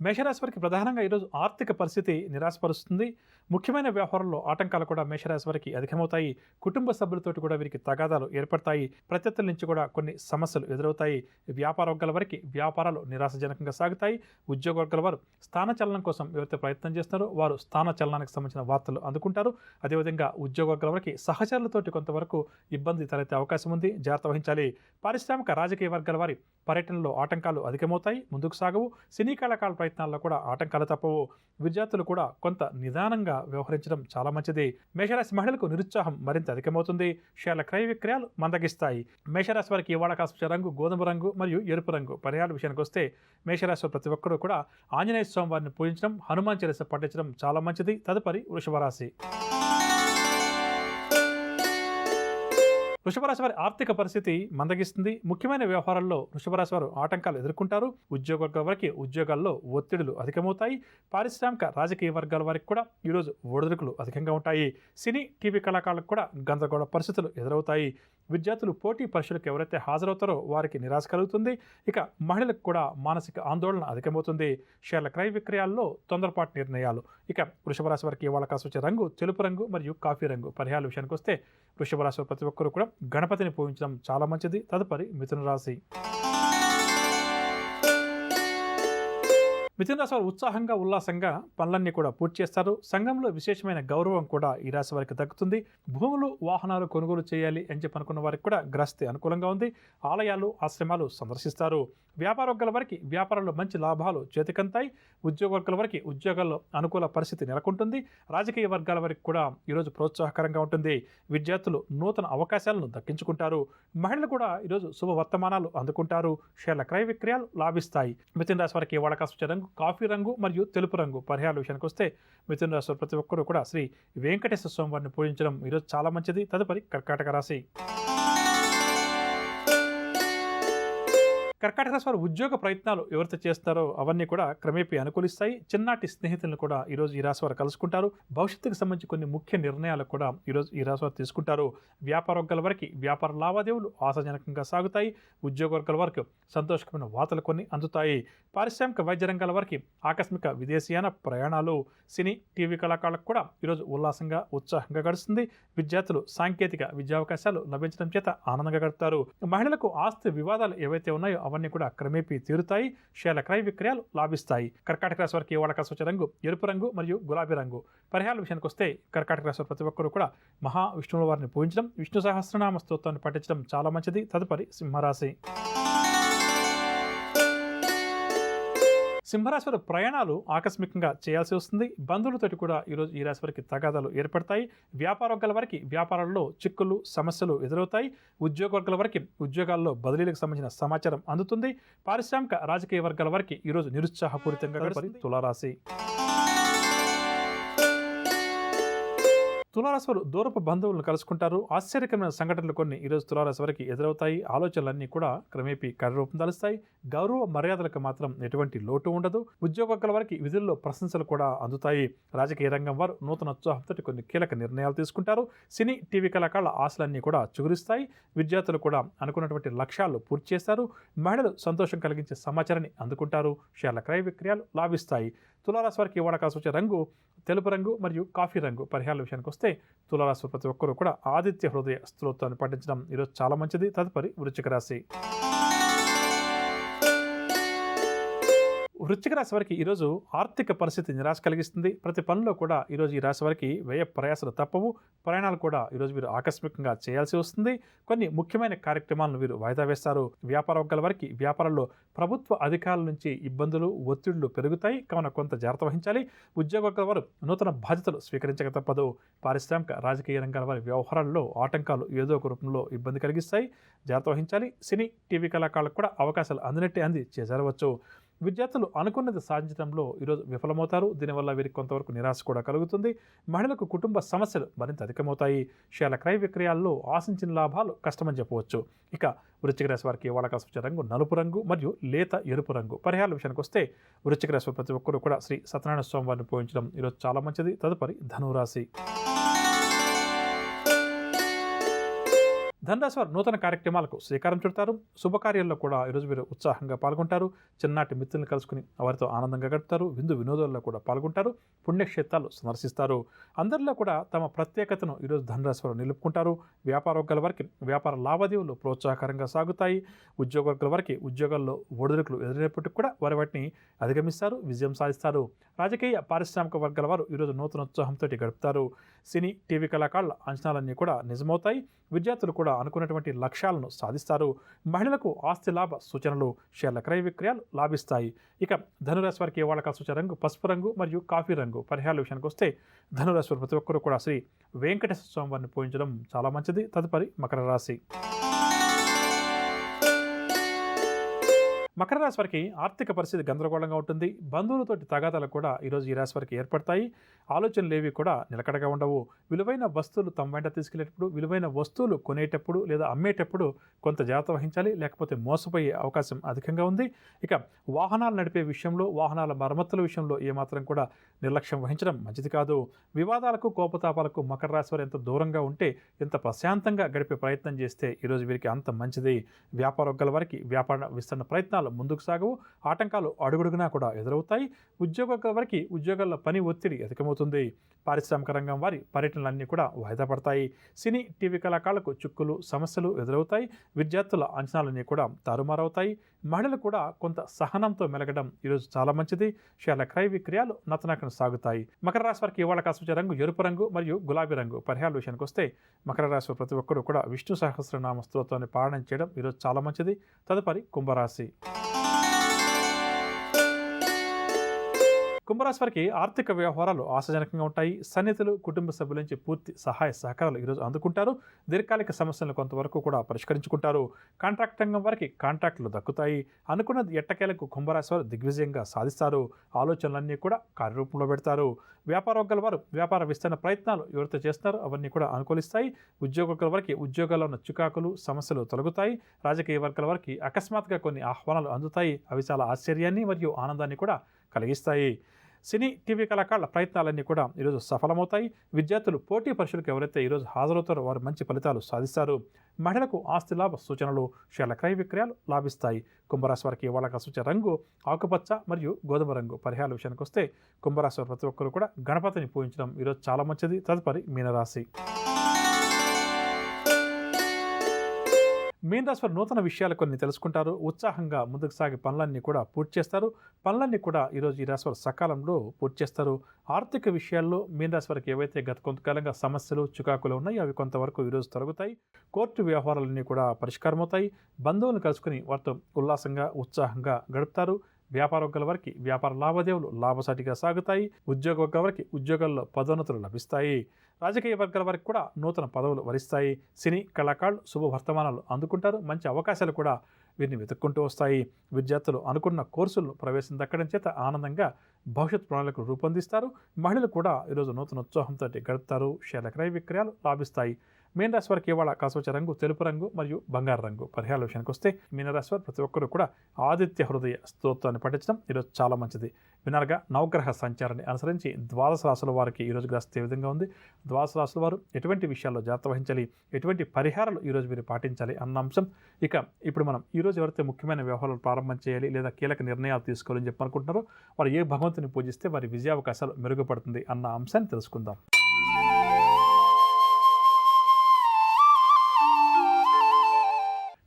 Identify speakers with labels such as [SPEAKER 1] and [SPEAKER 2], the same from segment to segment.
[SPEAKER 1] మేషరాశి వారికి ప్రధానంగా ఈరోజు ఆర్థిక పరిస్థితి నిరాశపరుస్తుంది. ముఖ్యమైన వ్యవహారంలో ఆటంకాలు కూడా మేషరాశి వారికి అధికమవుతాయి. కుటుంబ సభ్యులతోటి కూడా వీరికి తగాదాలు ఏర్పడతాయి. ప్రత్యర్థుల నుంచి కూడా కొన్ని సమస్యలు ఎదురవుతాయి. వ్యాపార వర్గాల వారికి వ్యాపారాలు నిరాశజనకంగా సాగుతాయి. ఉద్యోగ వర్గాల వారు స్థానచలనం కోసం ఎవరైతే ప్రయత్నం చేస్తున్నారో వారు స్థానచలనానికి సంబంధించిన వార్తలు అందుకుంటారు. అదేవిధంగా ఉద్యోగ వర్గాల వారికి సహచరులతోటి కొంతవరకు ఇబ్బంది తలెత్తే అవకాశం ఉంది. జాగ్రత్త వహించాలి. పారిశ్రామిక రాజకీయ వర్గాల వారి పర్యటనలో ఆటంకాలు అధికమవుతాయి. ముందుకు సాగవు. సినీ కళాకారుల ప్రయత్నాల్లో కూడా ఆటంకాలు తప్పవు. విద్యార్థులు కూడా కొంత నిదానంగా వ్యవహరించడం చాలా మంచిది. మేషరాశి మహిళలకు నిరుత్సాహం మరింత అధికమవుతుంది. షేర్ల క్రయ విక్రయాలు మందగిస్తాయి. మేషరాశి వారికి ఇవాళ కాస్త రంగు గోధుమ రంగు మరియు ఎరుపు రంగు. పరిహారాల విషయానికి వస్తే మేషరాశి ప్రతి ఒక్కరూ కూడా ఆంజనేయ స్వామి వారిని పూజించడం, హనుమాన్ చాలీసా పఠించడం చాలా మంచిది. తదుపరి వృషభ రాశి. వృషభరాశి వారి ఆర్థిక పరిస్థితి మందగిస్తుంది. ముఖ్యమైన వ్యవహారాల్లో వృషభరాశి వారు ఆటంకాలు ఎదుర్కొంటారు. ఉద్యోగ వర్గాల వారికి ఉద్యోగాల్లో ఒత్తిడులు అధికమవుతాయి. పారిశ్రామిక రాజకీయ వర్గాల వారికి కూడా ఈరోజు ఒడిదుడుకులు అధికంగా ఉంటాయి. సినీ టీవీ కళాకారులకు కూడా గందరగోళ పరిస్థితులు ఎదురవుతాయి. విద్యార్థులు పోటీ పరీక్షలకు ఎవరైతే హాజరవుతారో వారికి నిరాశ కలుగుతుంది. ఇక మహిళలకు కూడా మానసిక ఆందోళన అధికమవుతుంది. షేర్ల క్రయ విక్రయాల్లో తొందరపాటు నిర్ణయాలు. ఇక వృషభరాశి వారికి ఇవాళ కాసు వచ్చే రంగు తెలుపు రంగు మరియు కాఫీ రంగు. పరిహారాల విషయానికి వస్తే వృషభరాశి ప్రతి ఒక్కరూ కూడా గణపతిని పూజించడం చాలా మంచిది. తదుపరి మిథున రాశి. మిథున రాశి వారు ఉత్సాహంగా ఉల్లాసంగా పనులన్నీ కూడా పూర్తి చేస్తారు. సంఘంలో విశేషమైన గౌరవం కూడా ఈ రాశి వారికి దక్కుతుంది. భూములు వాహనాలు కొనుగోలు చేయాలి అని చెప్పి అనుకున్న వారికి కూడా గ్రస్తి అనుకూలంగా ఉంది. ఆలయాలు ఆశ్రమాలు సందర్శిస్తారు. వ్యాపార వర్గాల వారికి వ్యాపారంలో మంచి లాభాలు చేతికంతాయి. ఉద్యోగ వర్గాల వారికి ఉద్యోగాల్లో అనుకూల పరిస్థితి నెలకొంటుంది. రాజకీయ వర్గాల వారికి కూడా ఈరోజు ప్రోత్సాహకరంగా ఉంటుంది. విద్యార్థులు నూతన అవకాశాలను దక్కించుకుంటారు. మహిళలు కూడా ఈరోజు శుభ వర్తమానాలు అందుకుంటారు. షేర్ల క్రయ విక్రయాలు లాభిస్తాయి. మిథున రాశి వారికి ఇవాళ కాసు రంగు కాఫీ రంగు మరియు తెలుపు రంగు. పరిహారాల విషయానికి వస్తే మిథున రాశి ప్రతి ఒక్కరూ కూడా శ్రీ వెంకటేశ్వర స్వామి వారిని పూజించడం ఈరోజు చాలా మంచిది. తదుపరి కర్కాటక రాశి. కర్కాటక రాశి వారు ఉద్యోగ ప్రయత్నాలు ఎవరైతే చేస్తారో అవన్నీ కూడా క్రమేపీ అనుకూలిస్తాయి. చిన్నటి స్నేహితులను కూడా ఈరోజు ఈ రాశి వారు కలుసుకుంటారు. భవిష్యత్తుకు సంబంధించి కొన్ని ముఖ్య నిర్ణయాలు కూడా ఈరోజు ఈ రాశి వారు తీసుకుంటారు. వ్యాపార వర్గాల వారికి వ్యాపార లావాదేవీలు ఆశాజనకంగా సాగుతాయి. ఉద్యోగ వర్గాల వారికి సంతోషకరమైన వార్తలు కొన్ని అందుతాయి. పారిశ్రామిక వైద్య రంగాల వారికి ఆకస్మిక విదేశీయాన ప్రయాణాలు. సినీ టీవీ కళాకారులకు కూడా ఈరోజు ఉల్లాసంగా ఉత్సాహంగా గడుస్తుంది. విద్యార్థులు సాంకేతిక విద్యావకాశాలు లభించడం చేత ఆనందంగా గడుపుతారు. మహిళలకు ఆస్తి వివాదాలు ఏవైతే ఉన్నాయో అవన్నీ కూడా క్రమేపీ తీరుతాయి. షేర్ల క్రయ విక్రయాలు లాభిస్తాయి. కర్కాటక రాశి వారికి ఇవాళ కాసు వచ్చే రంగు ఎరుపు రంగు మరియు గులాబీ రంగు. పరిహారాల విషయానికి వస్తే కర్కాటక రాశి ప్రతి ఒక్కరూ కూడా మహావిష్ణువుల వారిని పూజించడం, విష్ణు సహస్రనామ స్తోత్రాన్ని పఠించడం చాలా మంచిది. తదుపరి సింహరాశి. సింహరాశి వారి ప్రయాణాలు ఆకస్మికంగా చేయాల్సి వస్తుంది. బంధువులతోటి కూడా ఈరోజు ఈ రాశి వారికి తగాదాలు ఏర్పడతాయి. వ్యాపార వర్గాల వారికి వ్యాపారాల్లో చిక్కులు సమస్యలు ఎదురవుతాయి. ఉద్యోగ వర్గాల వారికి ఉద్యోగాల్లో బదిలీలకు సంబంధించిన సమాచారం అందుతుంది. పారిశ్రామిక రాజకీయ వర్గాల వారికి ఈరోజు నిరుత్సాహపూరితంగా గడుపుతుంది. తులారాశి. తులారాశి వారు దూరపు బంధువులను కలుసుకుంటారు. ఆశ్చర్యకరమైన సంఘటనలు కొన్ని ఈరోజు తులారాశి వారికి ఎదురవుతాయి. ఆలోచనలన్నీ కూడా క్రమేపీ కార్యరూపం దాలుస్తాయి. గౌరవ మర్యాదలకు మాత్రం ఎటువంటి లోటు ఉండదు. ఉద్యోగ వర్గాల వారికి విధుల్లో ప్రశంసలు కూడా అందుతాయి. రాజకీయ రంగం వారు నూతన ఉత్సాహంతో కొన్ని కీలక నిర్ణయాలు తీసుకుంటారు. సినీ టీవీ కళాకారుల ఆశలన్నీ కూడా చిగురిస్తాయి. విద్యార్థులు కూడా అనుకున్నటువంటి లక్ష్యాలు పూర్తి చేస్తారు. మహిళలు సంతోషం కలిగించే సమాచారాన్ని అందుకుంటారు. షేర్ల క్రయ విక్రయాలు లాభిస్తాయి. తులారాశి వారికి ఇవాళ కాసు వచ్చే రంగు తెలుపు రంగు మరియు కాఫీ రంగు. పరిహారాల విషయానికి వస్తే తులారాశి ప్రతి ఒక్కరూ కూడా ఆదిత్య హృదయ స్తోత్రాన్ని పఠించడం ఈరోజు చాలా మంచిది. తదుపరి వృశ్చిక రాశి. వృశ్చిక రాశి వారికి ఈరోజు ఆర్థిక పరిస్థితి నిరాశ కలిగిస్తుంది. ప్రతి పనిలో కూడా ఈరోజు ఈ రాశి వారికి వ్యయ ప్రయాసాలు తప్పవు. ప్రయాణాలు కూడా ఈరోజు వీరు ఆకస్మికంగా చేయాల్సి వస్తుంది. కొన్ని ముఖ్యమైన కార్యక్రమాలను వీరు వాయిదా వేస్తారు. వ్యాపార వర్గాల వారికి వ్యాపారంలో ప్రభుత్వ అధికారుల నుంచి ఇబ్బందులు ఒత్తిళ్లు పెరుగుతాయి. కావున కొంత జాగ్రత్త వహించాలి. ఉద్యోగ వర్గాల వారు నూతన బాధ్యతలు స్వీకరించక తప్పదు. పారిశ్రామిక రాజకీయ రంగాల వారి వ్యవహారాల్లో ఆటంకాలు ఏదో ఒక రూపంలో ఇబ్బంది కలిగిస్తాయి. జాగ్రత్త వహించాలి. సినీ టీవీ కళాకారులకు కూడా అవకాశాలు అందినట్టే అంది చేజారవచ్చు. విద్యార్థులు అనుకున్నది సాధించడంలో ఈరోజు విఫలమవుతారు. దీనివల్ల వీరికి కొంతవరకు నిరాశ కూడా కలుగుతుంది. మహిళలకు కుటుంబ సమస్యలు మరింత అధికమవుతాయి. షేర్ల క్రయ విక్రయాల్లో ఆశించిన లాభాలు కష్టమని చెప్పవచ్చు. ఇక వృశ్చిక రాశి వారికి ఇవాళ కాసు వచ్చే రంగు నలుపు రంగు మరియు లేత ఎరుపు రంగు. పరిహారాల విషయానికి వస్తే వృశ్చిక రాశి ప్రతి ఒక్కరూ కూడా శ్రీ సత్యనారాయణ స్వామి వారిని పూజించడం ఈరోజు చాలా మంచిది. తదుపరి ధనురాశి. ధనురాశి వారు నూతన కార్యక్రమాలకు శ్రీకారం చుడతారు. శుభకార్యాల్లో కూడా ఈరోజు వీరు ఉత్సాహంగా పాల్గొంటారు. చిన్ననాటి మిత్రులను కలుసుకుని వారితో ఆనందంగా గడుపుతారు. విందు వినోదాల్లో కూడా పాల్గొంటారు. పుణ్యక్షేత్రాలు సందర్శిస్తారు. అందరిలో కూడా తమ ప్రత్యేకతను ఈరోజు ధనురాశి వారు నిలుపుకుంటారు. వ్యాపారవర్గాల వారికి వ్యాపార లావాదేవీలు ప్రోత్సాహకరంగా సాగుతాయి. ఉద్యోగవర్గాల వారికి ఉద్యోగాల్లో ఒడిదుడుకులు ఎదురైనప్పటికీ కూడా వారు వాటిని అధిగమిస్తారు, విజయం సాధిస్తారు. రాజకీయ పారిశ్రామిక వర్గాల వారు ఈరోజు నూతన ఉత్సాహంతో గడుపుతారు. సినీ టీవీ కళాకారుల అంచనాలన్నీ కూడా నిజమవుతాయి. విద్యార్థులు కూడా అనుకున్నటువంటి లక్ష్యాలను సాధిస్తారు. మహిళలకు ఆస్తి లాభ సూచనలు, షేర్ల క్రయ విక్రయాలు లాభిస్తాయి. ఇక ధనురాశి వారికి వాళ్ళ సూచన రంగు పసుపు రంగు మరియు కాఫీ రంగు. పరిహారాల విషయానికి వస్తే ధనురాశి వారు ప్రతి ఒక్కరూ కూడా శ్రీ వెంకటేశ్వర స్వామి వారిని పూజించడం చాలా మంచిది. తదుపరి మకర రాశి. మకర రాశి వారికి ఆర్థిక పరిస్థితి గందరగోళంగా ఉంటుంది. బంధువులతోటి తగాదాలు కూడా ఈరోజు ఈ రాశి వారికి ఏర్పడతాయి. ఆలోచనలు ఏవి కూడా నిలకడగా ఉండవు. విలువైన వస్తువులు తమ వెంట తీసుకెళ్లేటప్పుడు, విలువైన వస్తువులు కొనేటప్పుడు లేదా అమ్మేటప్పుడు కొంత జాగ్రత్త వహించాలి, లేకపోతే మోసపోయే అవకాశం అధికంగా ఉంది. ఇక వాహనాలు నడిపే విషయంలో, వాహనాల మరమ్మతుల విషయంలో ఏమాత్రం కూడా నిర్లక్ష్యం వహించడం మంచిది కాదు. వివాదాలకు, కోపతాపాలకు మకర రాశి వారు ఎంత దూరంగా ఉంటే, ఎంత ప్రశాంతంగా గడిపే ప్రయత్నం చేస్తే ఈరోజు వీరికి అంత మంచిది. వ్యాపారవర్గాల వారికి వ్యాపార విస్తరణ ప్రయత్నాలు ముందుకు సాగవు. ఆటంకాలు అడుగడుగునా కూడా ఎదురవుతాయి. ఉద్యోగ వారికి ఉద్యోగాల్లో పని ఒత్తిడి అధికమవుతుంది. పారిశ్రామిక రంగం వారి పర్యటనలన్నీ కూడా వాయిదా పడతాయి. సినీ టీవీ కళాకారులకు చిక్కులు, సమస్యలు ఎదురవుతాయి. విద్యార్థుల అంచనాలన్నీ కూడా తారుమారవుతాయి. మహిళలు కూడా కొంత సహనంతో మెలగడం ఈరోజు చాలా మంచిది. షేర్ల క్రయ విక్రయాలు నతనకన సాగుతాయి. మకర రాశి వారికి ఇవాళ కాస్త రంగు ఎరుపు రంగు మరియు గులాబీ రంగు. పరిహారాల విషయానికి వస్తే మకర రాశి ప్రతి ఒక్కరూ కూడా విష్ణు సహస్రనామ స్తోత్రాన్ని పారాయణం చేయడం ఈరోజు చాలా మంచిది. తదుపరి కుంభరాశి. కుంభరాశి వారికి ఆర్థిక వ్యవహారాలు ఆశాజనకంగా ఉంటాయి. సన్నిహితులు, కుటుంబ సభ్యుల నుంచి పూర్తి సహాయ సహకారాలు ఈరోజు అందుకుంటారు. దీర్ఘకాలిక సమస్యలను కొంతవరకు కూడా పరిష్కరించుకుంటారు. కాంట్రాక్ట్ రంగం వారికి కాంట్రాక్టులు దక్కుతాయి. అనుకున్నది ఎట్టకేలకు కుంభరాశి వారు దిగ్విజయంగా సాధిస్తారు. ఆలోచనలన్నీ కూడా కార్యరూపంలో పెడతారు. వ్యాపారవర్గాల వారు వ్యాపార విస్తరణ ప్రయత్నాలు ఎవరైతే చేస్తున్నారో అవన్నీ కూడా అనుకూలిస్తాయి. ఉద్యోగస్తుల వారికి ఉద్యోగాల్లో ఉన్న చికాకులు, సమస్యలు తొలగుతాయి. రాజకీయ వర్గాల వారికి అకస్మాత్తుగా కొన్ని ఆహ్వానాలు అందుతాయి. అవి చాలా ఆశ్చర్యాన్ని మరియు ఆనందాన్ని కూడా కలిగిస్తాయి. సినీ టీవీ కళాకారుల ప్రయత్నాలన్నీ కూడా ఈరోజు సఫలమవుతాయి. విద్యార్థులు పోటీ పరీక్షలకు ఎవరైతే ఈరోజు హాజరవుతారో వారు మంచి ఫలితాలు సాధిస్తారు. మహిళలకు ఆస్తి లాభ సూచనలు, షేర్ల క్రయ విక్రయాలు లాభిస్తాయి. కుంభరాశి వారికి వాళ్ళ సూచన రంగు ఆకుపచ్చ మరియు గోధుమ రంగు. పరిహారాల విషయానికి వస్తే కుంభరాశి వారు ప్రతి ఒక్కరు కూడా గణపతిని పూజించడం ఈరోజు చాలా మంచిది. తదుపరి మీనరాశి. మీన రాశి వారు నూతన విషయాలు కొన్ని తెలుసుకుంటారు. ఉత్సాహంగా ముందుకు సాగే పనులన్నీ కూడా పూర్తి చేస్తారు. పనులన్నీ కూడా ఈరోజు ఈ రాశి వారు సకాలంలో పూర్తి చేస్తారు. ఆర్థిక విషయాల్లో మీన రాశి వారికి ఏవైతే గత కొంతకాలంగా సమస్యలు, చికాకులు ఉన్నాయో అవి కొంతవరకు ఈరోజు తొలగుతాయి. కోర్టు వ్యవహారాలన్నీ కూడా పరిష్కారం అవుతాయి. బంధువులను కలుసుకుని వారితో ఉల్లాసంగా, ఉత్సాహంగా గడుపుతారు. వ్యాపారవర్గాల వారికి వ్యాపార లావాదేవీలు లాభసాటిగా సాగుతాయి. ఉద్యోగ వర్గాల వారికి ఉద్యోగాల్లో పదోన్నతులు లభిస్తాయి. రాజకీయ వర్గాల వారికి కూడా నూతన పదవులు వరిస్తాయి. సినీ కళాకారులు శుభవర్తమానాలు అందుకుంటారు. మంచి అవకాశాలు కూడా వీరిని వెతుక్కుంటూ వస్తాయి. విద్యార్థులు అనుకున్న కోర్సులను ప్రవేశం దక్కడం చేత ఆనందంగా భవిష్యత్ ప్రణాళికలు రూపొందిస్తారు. మహిళలు కూడా ఈరోజు నూతన ఉత్సాహంతో గడుపుతారు. షేర్ల క్రయ విక్రయాలు లాభిస్తాయి. మీనరాశి వారికి ఇవాళ కాస్వచ్చ రంగు తెలుపు రంగు మరియు బంగారు రంగు. పరిహారాల విషయానికి వస్తే మీనరాశి వారు ప్రతి ఒక్కరూ కూడా ఆదిత్య హృదయ స్తోత్రాన్ని పఠించడం ఈరోజు చాలా మంచిది. వినారుగా నవగ్రహ సంచారాన్ని అనుసరించి ద్వాదశ రాశుల వారికి ఈరోజు గ్రస్తు ఏ విధంగా ఉంది, ద్వాదశ రాశుల వారు ఎటువంటి విషయాల్లో జాగ్రత్త వహించాలి, ఎటువంటి పరిహారాలు ఈరోజు మీరు పాటించాలి అన్న అంశం. ఇక ఇప్పుడు మనం ఈరోజు ఎవరైతే ముఖ్యమైన వ్యవహారాలు ప్రారంభం చేయాలి లేదా కీలక నిర్ణయాలు తీసుకోవాలని చెప్పి అనుకుంటున్నారో వారు ఏ భగవంతుని పూజిస్తే వారి విజయావకాశాలు మెరుగుపడుతుంది అన్న అంశాన్ని తెలుసుకుందాం.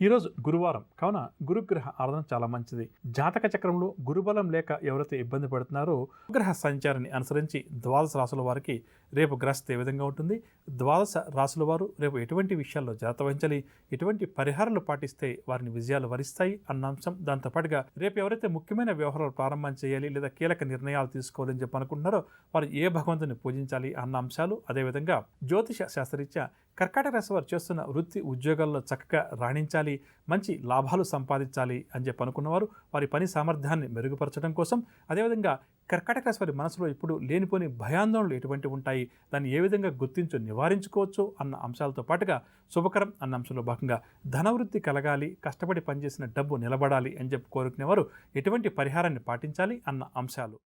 [SPEAKER 1] ఈరోజు గురువారం కావున గురుగ్రహ ఆరాధన చాలా మంచిది. జాతక చక్రంలో గురుబలం లేక ఎవరైతే ఇబ్బంది పడుతున్నారో గ్రహ సంచారాన్ని అనుసరించి ద్వాదశ రాశుల వారికి రేపు గ్రస్తు ఏ విధంగా ఉంటుంది, ద్వాదశ రాశుల వారు రేపు ఎటువంటి విషయాల్లో జాగ్రత్త వహించాలి, ఎటువంటి పరిహారాలు పాటిస్తే వారిని విజయాలు వరిస్తాయి అన్న అంశం. దాంతోపాటుగా రేపు ఎవరైతే ముఖ్యమైన వ్యవహారాలు ప్రారంభం చేయాలి లేదా కీలక నిర్ణయాలు తీసుకోవాలని చెప్పి అనుకుంటున్నారో వారు ఏ భగవంతుని పూజించాలి అన్న అంశాలు. అదేవిధంగా జ్యోతిష శాస్త్రరీత్యా కర్కాటక రాశి వారు చేస్తున్న వృత్తి ఉద్యోగాల్లో చక్కగా రాణించాలి, మంచి లాభాలు సంపాదించాలి అని చెప్పి అనుకున్నవారు వారి పని సామర్థ్యాన్ని మెరుగుపరచడం కోసం, అదేవిధంగా కర్కాటక రాశి వారి మనసులో ఇప్పుడు లేనిపోని భయాందోళనలు ఎటువంటి ఉంటాయి, దాన్ని ఏ విధంగా గుర్తించు నివారించుకోవచ్చు అన్న అంశాలతో పాటుగా శుభకరం అన్న అంశంలో భాగంగా ధనవృద్ధి కలగాలి, కష్టపడి పనిచేసిన డబ్బు నిలబడాలి అని చెప్పి కోరుకునేవారు ఎటువంటి పరిహారాన్ని పాటించాలి అన్న అంశాలు.